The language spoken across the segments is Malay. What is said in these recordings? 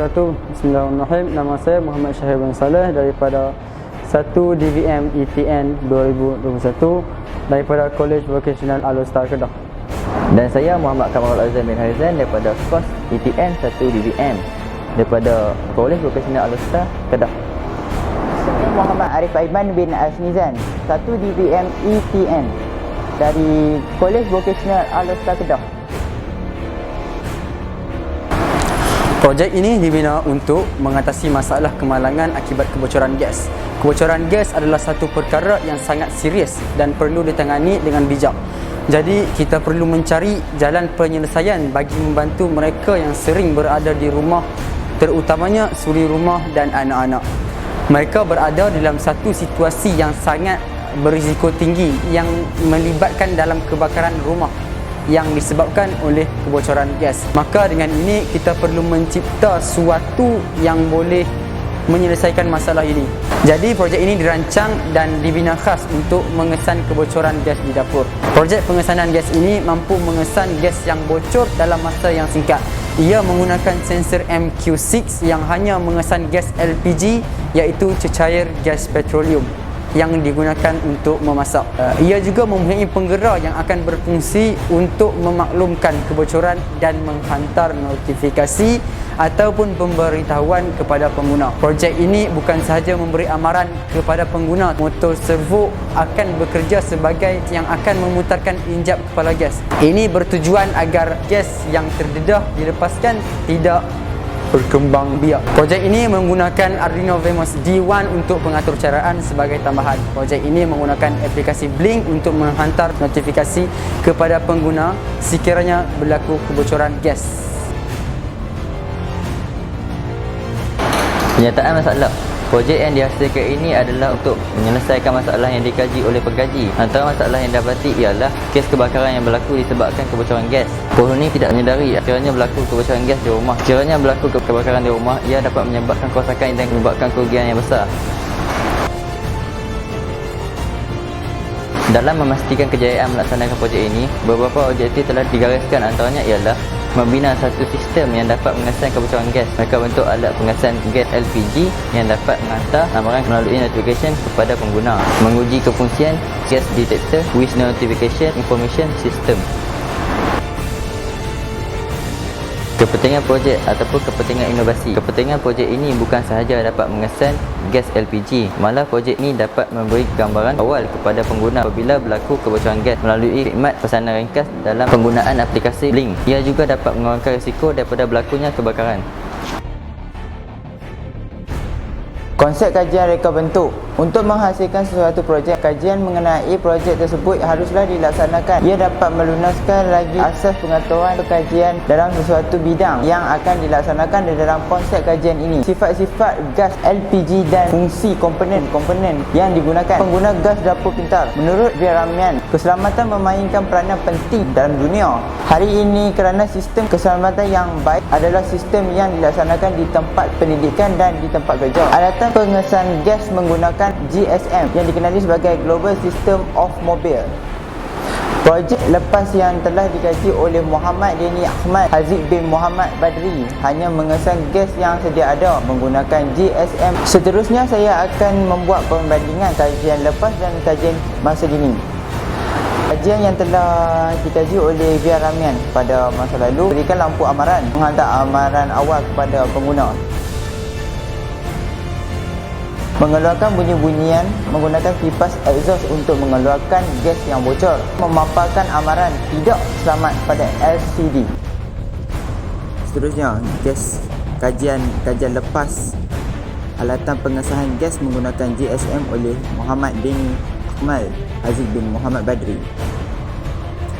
wabarakatuh. Bismillahirrahmanirrahim. Nama saya Muhammad Syahir bin Saleh daripada 1 DVM ETN 2021 daripada College Vocational Al-Star Kedah. Dan saya Muhammad Kamarul Azam bin Harizan daripada kos ETN 1 DVM daripada College Vocational Al-Star Kedah. Saya Muhammad Arif Aiman bin Asnizan 1 DVM ETN dari College Vocational Al-Star Kedah. Projek ini dibina untuk mengatasi masalah kemalangan akibat kebocoran gas. Kebocoran gas adalah satu perkara yang sangat serius dan perlu ditangani dengan bijak. Jadi kita perlu mencari jalan penyelesaian bagi membantu mereka yang sering berada di rumah, terutamanya suri rumah dan anak-anak. Mereka berada dalam satu situasi yang sangat berisiko tinggi yang melibatkan dalam kebakaran rumah yang disebabkan oleh kebocoran gas. Maka dengan ini kita perlu mencipta suatu yang boleh menyelesaikan masalah ini. Jadi projek ini dirancang dan dibina khas untuk mengesan kebocoran gas di dapur. Projek pengesanan gas ini mampu mengesan gas yang bocor dalam masa yang singkat. Ia menggunakan sensor MQ6 yang hanya mengesan gas LPG, iaitu cecair gas petroleum yang digunakan untuk memasak. Ia juga mempunyai penggerak yang akan berfungsi untuk memaklumkan kebocoran dan menghantar notifikasi ataupun pemberitahuan kepada pengguna. Projek ini bukan sahaja memberi amaran kepada pengguna, motor servo akan bekerja sebagai yang akan memutarkan injap kepala gas. Ini bertujuan agar gas yang terdedah dilepaskan tidak berkembang biak. Projek ini menggunakan Arduino Vemos D1 untuk pengatur caraan sebagai tambahan. Projek ini menggunakan aplikasi Blink untuk menghantar notifikasi kepada pengguna sekiranya berlaku kebocoran gas. Penyataan masalah. Projek yang dihasilkan ini adalah untuk menyelesaikan masalah yang dikaji oleh pengkaji. Antara masalah yang dapati ialah kes kebakaran yang berlaku disebabkan kebocoran gas. Penghuni tidak menyedari sekiranya berlaku kebocoran gas di rumah. Sekiranya berlaku kebakaran di rumah, ia dapat menyebabkan kerosakan dan menyebabkan kerugian yang besar. Dalam memastikan kejayaan melaksanakan projek ini, beberapa objektif telah digariskan. Antaranya ialah membina satu sistem yang dapat mengesan kebocoran gas. Mereka bentuk alat pengesan gas LPG yang dapat menghantar amaran melalui notification kepada pengguna. Menguji kefungsian gas detector with notification information system. Kepentingan projek ataupun kepentingan inovasi. Kepentingan projek ini bukan sahaja dapat mengesan gas LPG, malah projek ini dapat memberi gambaran awal kepada pengguna apabila berlaku kebocoran gas melalui khidmat pesanan ringkas dalam penggunaan aplikasi Blink. Ia juga dapat mengurangkan risiko daripada berlakunya kebakaran. Konsep kajian reka bentuk. Untuk menghasilkan sesuatu projek, kajian mengenai projek tersebut haruslah dilaksanakan. Ia dapat melunaskan lagi asas pengetahuan kajian dalam sesuatu bidang yang akan dilaksanakan di dalam konsep kajian ini. Sifat-sifat gas LPG dan fungsi komponen-komponen yang digunakan. Pengguna gas dapur pintar. Menurut Viaramian, keselamatan memainkan peranan penting dalam dunia. Hari ini kerana sistem keselamatan yang baik adalah sistem yang dilaksanakan di tempat pendidikan dan di tempat kerja. Alatan pengesan gas menggunakan GSM yang dikenali sebagai Global System of Mobile. Projek lepas yang telah dikaji oleh Muhammad Deni Ahmad Haziq bin Muhammad Badri hanya mengesan gas yang sedia ada menggunakan GSM. Seterusnya saya akan membuat perbandingan kajian lepas dan kajian masa kini. Kajian yang telah dikaji oleh Viaramian pada masa lalu berikan lampu amaran, menghantar amaran awal kepada pengguna. Mengeluarkan bunyi-bunyian menggunakan kipas exhaust untuk mengeluarkan gas yang bocor. Memaparkan amaran tidak selamat pada LCD. Seterusnya, kajian lepas alatan pengesahan gas menggunakan GSM oleh Muhammad Deni Ahmad Haziq bin Muhammad Badri.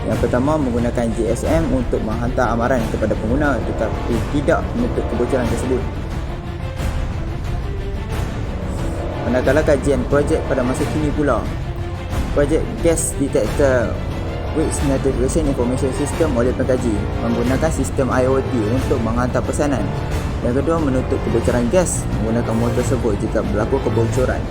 Yang pertama, menggunakan GSM untuk menghantar amaran kepada pengguna tetapi tidak menutup kebocoran tersebut. Manakala kajian projek pada masa kini pula, projek gas detector with notification information system oleh pengkaji menggunakan sistem IoT untuk menghantar pesanan. Yang kedua, menutup kebocoran gas menggunakan motor servo jika berlaku kebocoran.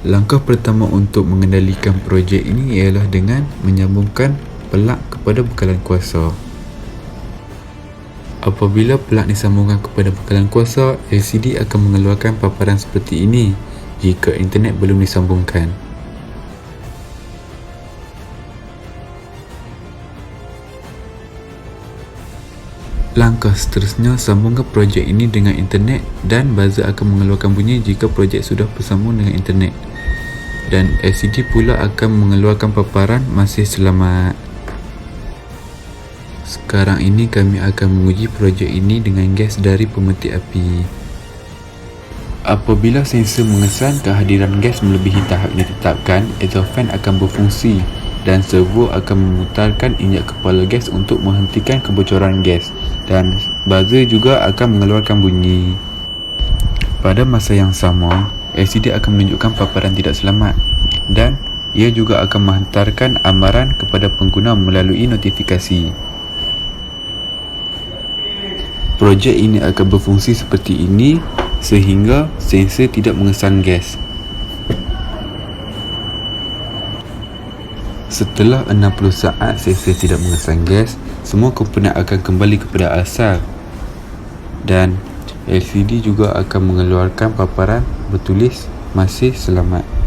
Langkah pertama untuk mengendalikan projek ini ialah dengan menyambungkan pelak kepada bekalan kuasa. Apabila plug disambungkan kepada bekalan kuasa, LCD akan mengeluarkan paparan seperti ini jika internet belum disambungkan. Langkah seterusnya, sambungkan projek ini dengan internet dan buzzer akan mengeluarkan bunyi jika projek sudah bersambung dengan internet. Dan LCD pula akan mengeluarkan paparan masih selamat. Sekarang ini kami akan menguji projek ini dengan gas dari pemetik api. Apabila sensor mengesan kehadiran gas melebihi tahap yang ditetapkan, exhaust fan akan berfungsi dan servo akan memutarkan injak kepala gas untuk menghentikan kebocoran gas, dan buzzer juga akan mengeluarkan bunyi. Pada masa yang sama, LCD akan menunjukkan paparan tidak selamat dan ia juga akan menghantarkan amaran kepada pengguna melalui notifikasi. Projek ini akan berfungsi seperti ini sehingga sensor tidak mengesan gas. Setelah 60 saat sensor tidak mengesan gas, semua komponen akan kembali kepada asal dan LCD juga akan mengeluarkan paparan bertulis masih selamat.